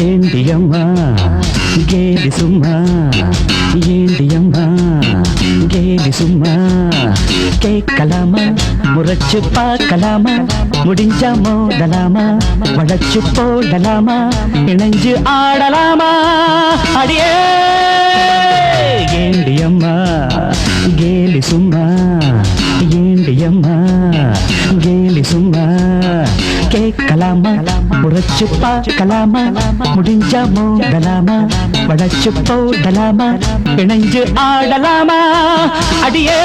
ஏண்டியம்மா கேலி சும்மா, ஏண்டியம்மா கேலி சும்மா, கேட்கலாமா முறைச்சு பார்க்கலாமா, முடிஞ்சா மோதலாமா வளைச்சு போடலாமா, இணைஞ்சு ஆடலாமா அடியே. ஏண்டியம்மா கேலி சும்மா, ஏண்டியம்மா கேலி சும்மா, கேட்கலாமா முறைச்சு பார்க்கலாமா, முடிஞ்சா மோதலாமா வளைச்சு போடலாமா, இணைஞ்சு ஆடலாமா அடியே.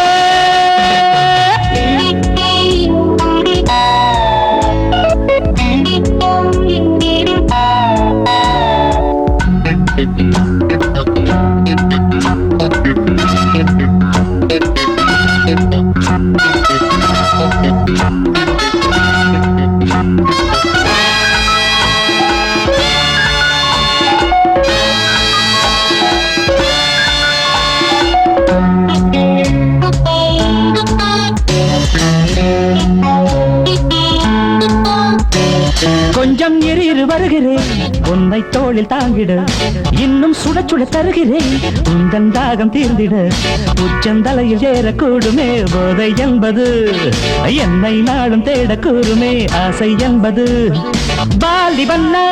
கொஞ்சம் இரு வருகிறேன் உன்னை தோளில் தாங்கிட, இன்னும் சுட சுட தருகிறேன் உந்தன் தாகம் தீர்ந்திட, உச்சந்தலையில் ஏறக்கூடுமே போதை என்பது, என்னை நாளும் தேடக்கூடுமே ஆசை என்பது. வாலிபன்னா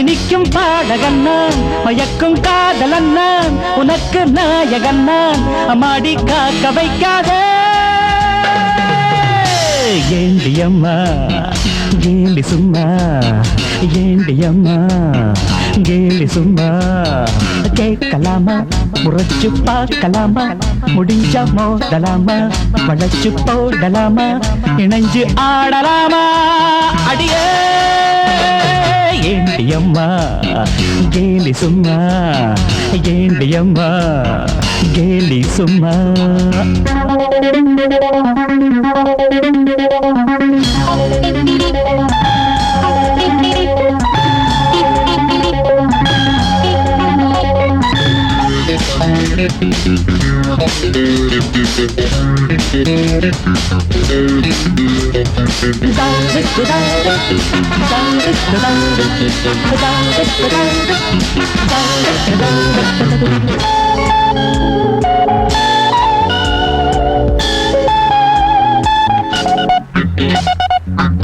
இனிக்கும் பாடகன்னான், மயக்கும் காதலன்னான், உனக்கு நாயகன்னான், மாடி காக்க வைக்காதே. ஏண்டியம்மா கேலி சும்மா, ஏண்டியம்மா கேலி சும்மா, கேட்கலாமா முறைச்சு பார்க்கலாமா, முடிஞ்சா மோதலாமா வளைச்சு போடலாமா, இணைஞ்சு ஆடலாமா அடியே. ஏண்டியம்மா கேலி சும்மா, ஏண்டியம்மா கேலி சும்மா.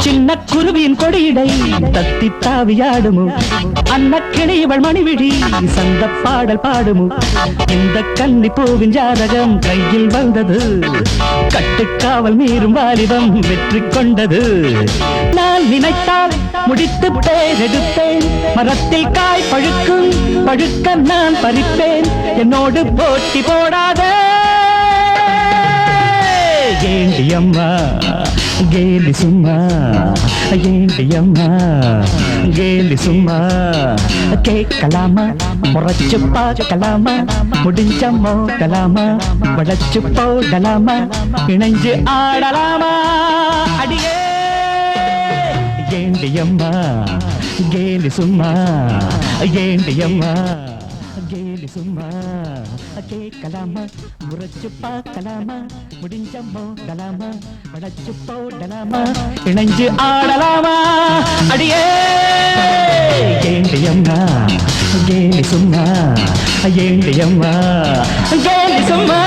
சின்ன குருவியின் கொடியிடை தத்தி தாவியாடுமோ, அன்னக்கிளி இவள் மணிவிழி சந்த பாடல் பாடுமோ, இந்த கன்னி பூவின் ஜாதகம் கையில் வந்தது, கட்டுக்காவல் மீறும் வாலிபம் வெற்றி கொண்டது. நான் நினைத்தால் முடித்து பேரெடுப்பேன், மரத்தில் காய் பழுக்கும் பழுக்க நான் பறிப்பேன், என்னோடு போட்டி போடாதே. ஏண்டியம்மா கேலி சும்மா, ஏண்டியம்மா கேலி சும்மா, கேட்கலாமா முறைச்சு பார்க்கலாமா, முடிஞ்ச மோதலாமா வளைச்சு போடலாமா, இணைஞ்சு ஆடலாமா அடியே. ஏண்டியம்மா கேலி சும்மா, ஏண்டியம்மா கேலி சும்மா, கேட்கலாமா முறைச்சு பார்க்கலாமா, முடிஞ்ச மோதலாமா வளைச்சு போடலாமா, இணைஞ்சு ஆடலாமா அடியே. ஏண்டியம்மா கேலி சும்மா, ஏண்டியம்மா கேலி சும்மா.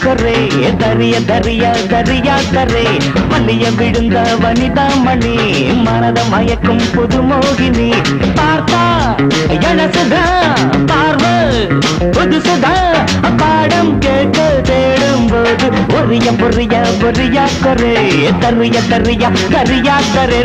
கொரே தரிய தரிய தரியா கரே மல்லிய விழுந்த வனிதா மணி மனத மயக்கும் புது மோகினி பார்த்தா எனசுதா பார்வை புதுசுதா பாடம் கேட்க தேடும் போது பொரிய பொரிய பொரியா கொரே தரிய தரியா தரியா கரே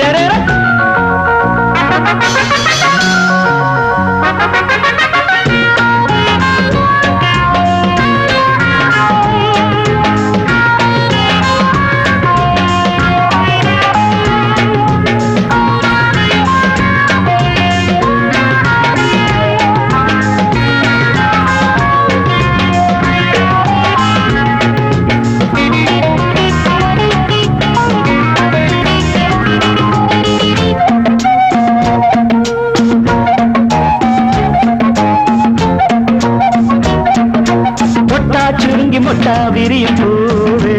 சுருங்கி மொட்டா விரியும் பூவே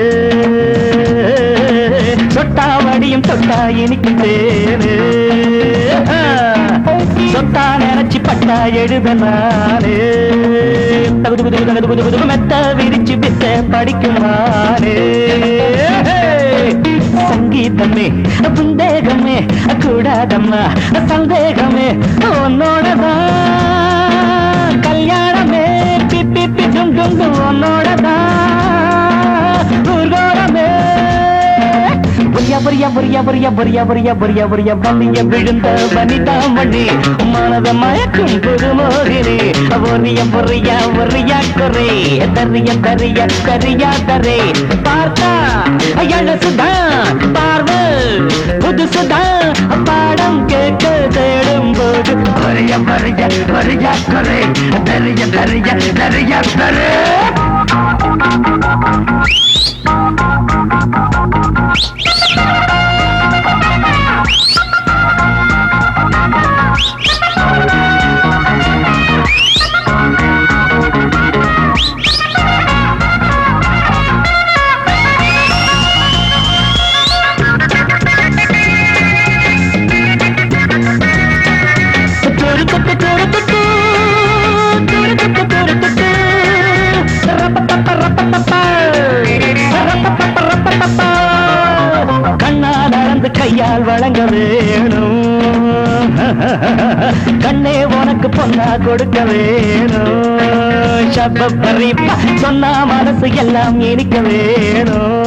சொட்டா வடியும் தொட்டா இனிக்கும் தேனு சொட்டா நினைச்சு பட்டா எழுத நானே மெத்த விரிச்சு வித்த படிக்குமானே சங்கீதமே புந்தேகமே கூடாதம்மா சந்தேகமே உன்னோடதான் கல்யாணமே பிப்பி டும் டும் உன்னோடதான் ஊர்கோடமே பொரியா பொரியா பொரியா பொரியா பொரியா பொரியா பொரியா பள்ளிய விழுந்த வனிதா மணி மனத மயக்கும் புது மோகினி பொரியா பொரியா பொரியா கொரே தரிய தரிய தரியா தரே பார்த்தா எனசுதான் பார்வை புதுசுதா பாடம் கேட்க தேடும் போது பொரிய பொரிய பொரியா கொரே தரிய தரிய தரியா தரே கண்ணால் அளந்து கையால் வழங்க வேணும் கண்ணே உனக்கு பொன்னா கொடுக்க வேணும் சப்பரிப்பா சொன்னா மனசு எல்லாம் இனிக்க வேணும்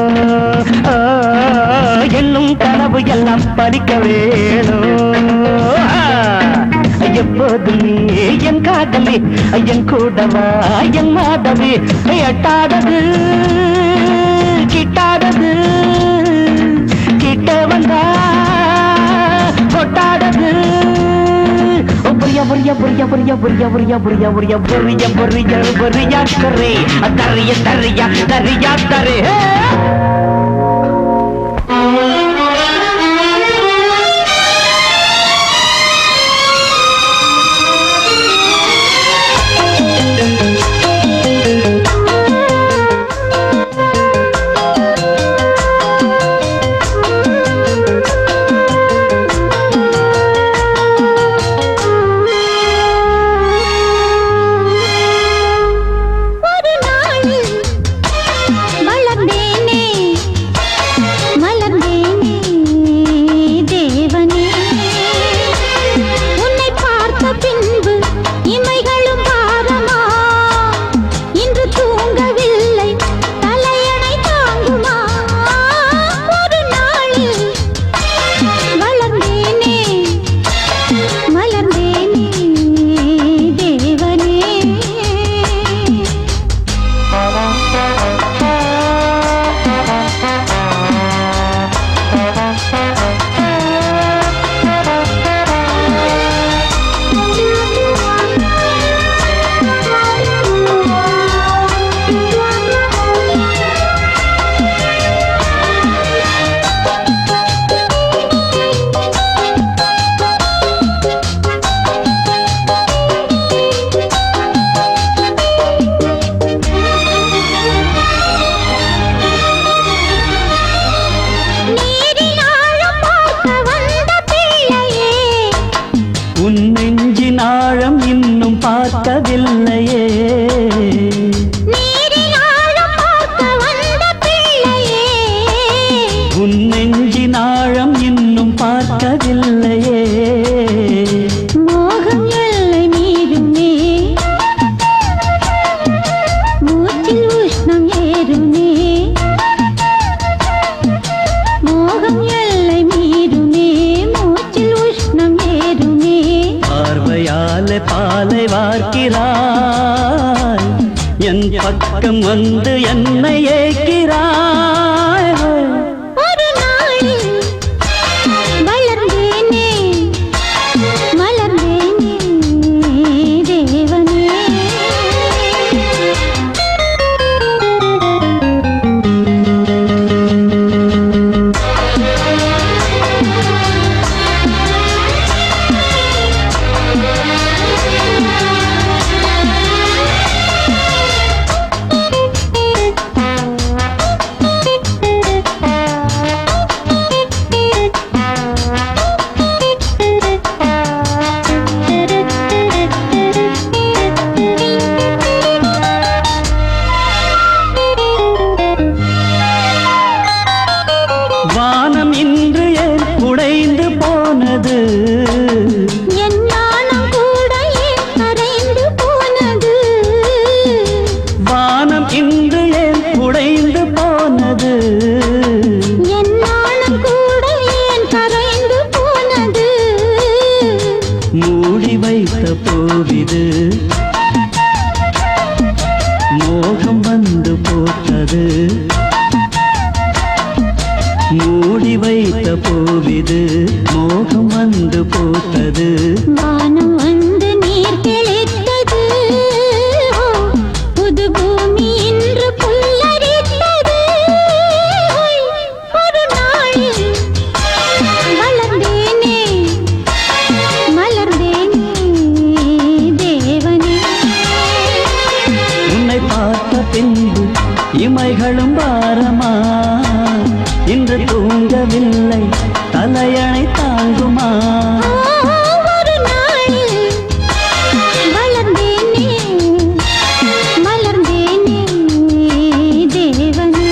என்னும் கனவு எல்லாம் படிக்க வேணும் எப்போது நீ என் காதலி என் கூடவா என் மாதவி எட்டாதது கிட்டாதது கிட்ட வந்தா கொட்டாதது பொரியா பொரியா பொரியா பொரியா பொரியா பொரியா பொரியா பொரியா பொரியா பொரியா பொரியா கரே தரிய தரியா தரியா தரே பார்க்கவில்லையே மோகம் எல்லை மீறுமே மூச்சில் உஷ்ணம் ஏறுமே மோகம் எல்லை மீறுமே மூச்சில் உஷ்ணம் ஏறுமே பார்வையாலே பாலை வார்க்கிறாய் என் பக்கம் வந்து என்னை ஏற்கிறாய் ஒரு நாளில் வளர்ந்தேனே மலர்ந்தேனே தேவனே வானம் இன்று ஏன் உடைந்து போனது என் நாணம் கூட ஏன் கரைந்து போனது வானம் இன்று ஏன் உடைந்து போனது என் நாணம் கூட ஏன் கரைந்து போனது மூடி வைத்த பூவிது மோகம் வந்து போட்டது மூடி வைத்த பூவிது மோகம் வந்து போட்டது வானம் வந்து நீர் தெளித்தது புது பூமி இன்று புல்லரித்தது ஒரு நாளில் வளர்ந்தேனே மலர்ந்தேனே தேவனே உன்னை பார்த்த பின்பு இமைகளும் பாரமா இன்று தூங்கவில்லை தலையணை தாங்குமா ஒரு நாளில் வளர்ந்தேனே மலர்ந்தேனே தேவனே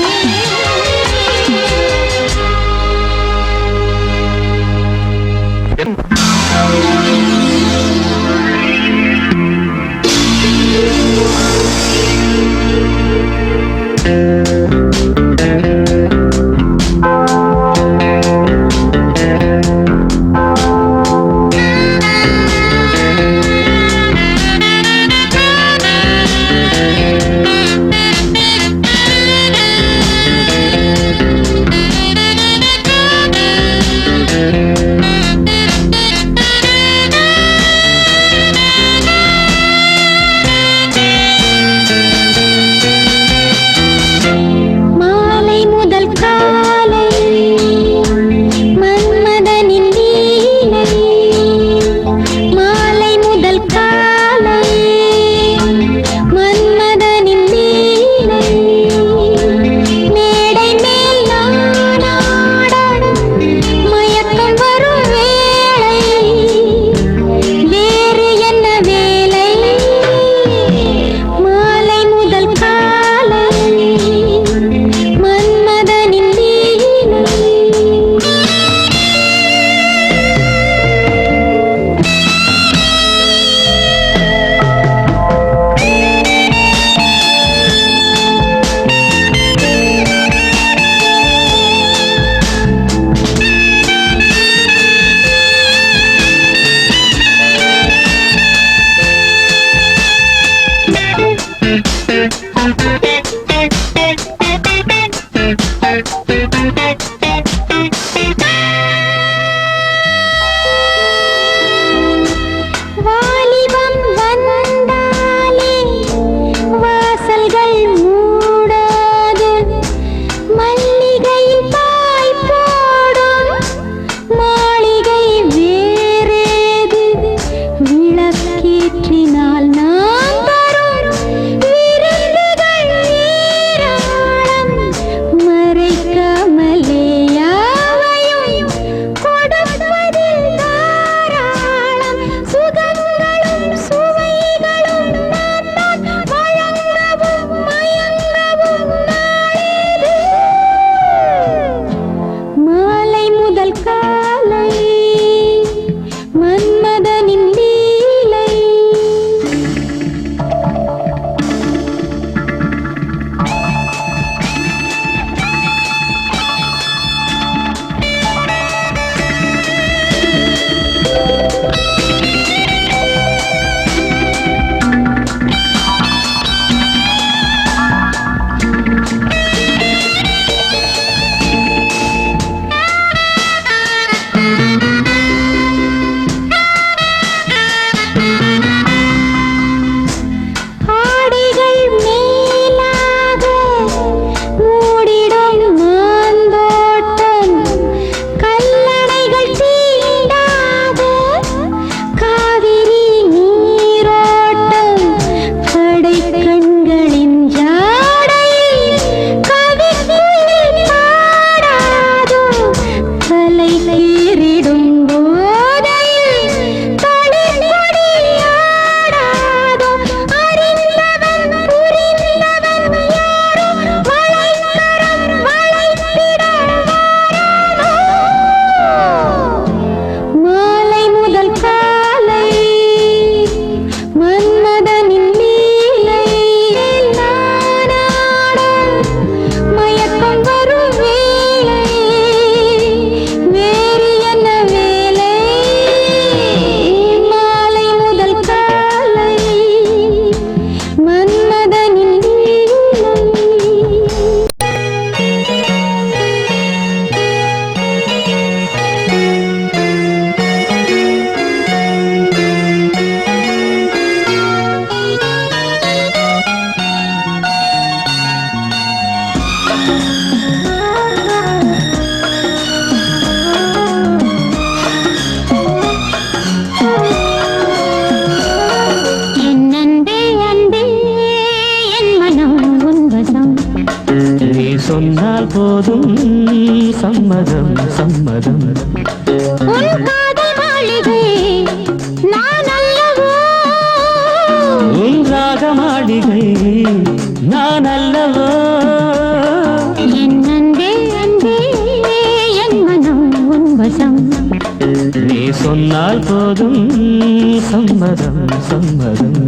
உன் காதல் மாளிகை நான் அல்லவோ உன் ராக மாளிகை நான் அல்லவோ என் அன்பே அன்பே என் மனம் உன் வசம் நீ சொன்னால் போதும் சம்மதம் சம்மதம்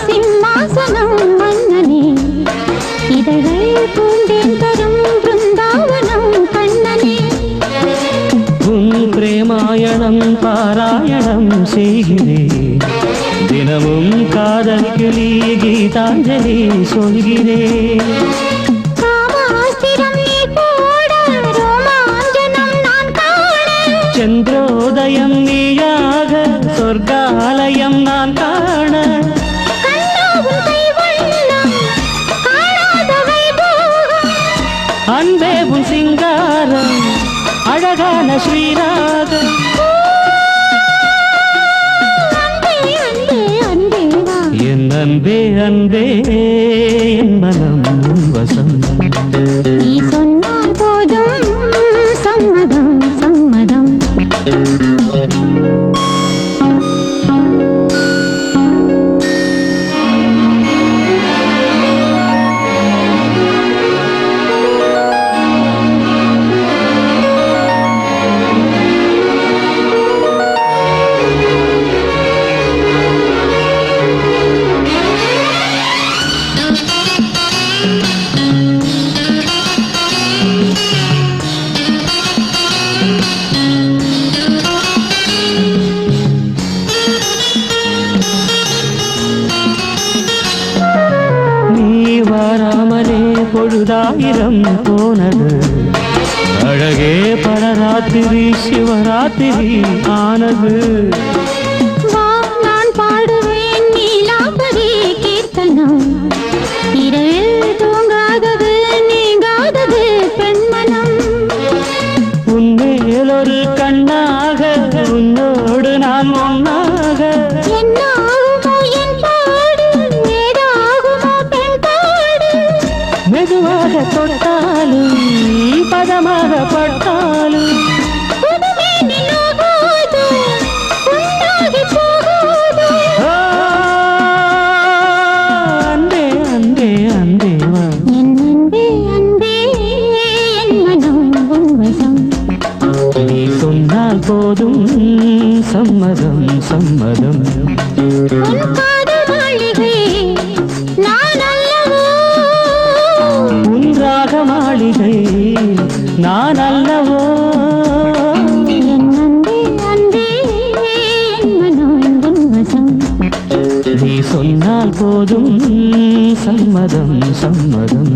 சிம்மாசனம் மன்னனே இதழ்கள் பூண்டேன் தரும் பிருந்தாவனம் கண்ணனே உன் பிரேமாயணம் பாராயணம் செய்கிறேன் தினமும் காதல் கிளி கீதாஞ்சலி சொல்கிறேன் காமாஸ்திரம் நீ போட ரோமாஞ்சனம் நான் காண சந்திரோதயம் நீயாக சொர்க்காலயம் நான் காண அன்பே உன் சிங்காரம் அழகான ஸ்ரீராகம் என் அன்பே அன்பே என் மனம் உன் வசம் நீ சொன்னால் போதும் சம்மதம் சம்மதம் வராமலே பொழுதாயிரம் போனது அழகே பரராத்திரி சிவராத்திரி ஆனது வா நான் பாடுவேன் நீலாபரி கீர்த்தனம் இரவில் தூங்காதது நீங்காதது பெண்மனம் உன்மேல் ஒரு கண்ணாக உன்னோடு நான் ஒன்னாக என்னாகுமோ என் பாடு ஏதாகுமோ பெண் பாடு மெதுவாக தொட்டாலும் பதமாக பட்டாலும் புதுமே நிலாகாது உண்டாகி போகாது ஆ, அன்பே அன்பே அன்பே வா என் அன்பே அன்பே என் மனம் உன் வசம் நீ சொன்னால் போதும் சம்மதம் சம்மதம் உன் காதல் மாளிகை நான் அல்லவோ உன் ராக மாளிகை நான் அல்லவோ என் அன்பே அன்பே என் மனம் உன் வசம் நீ சொன்னால் போதும் சம்மதம் சம்மதம்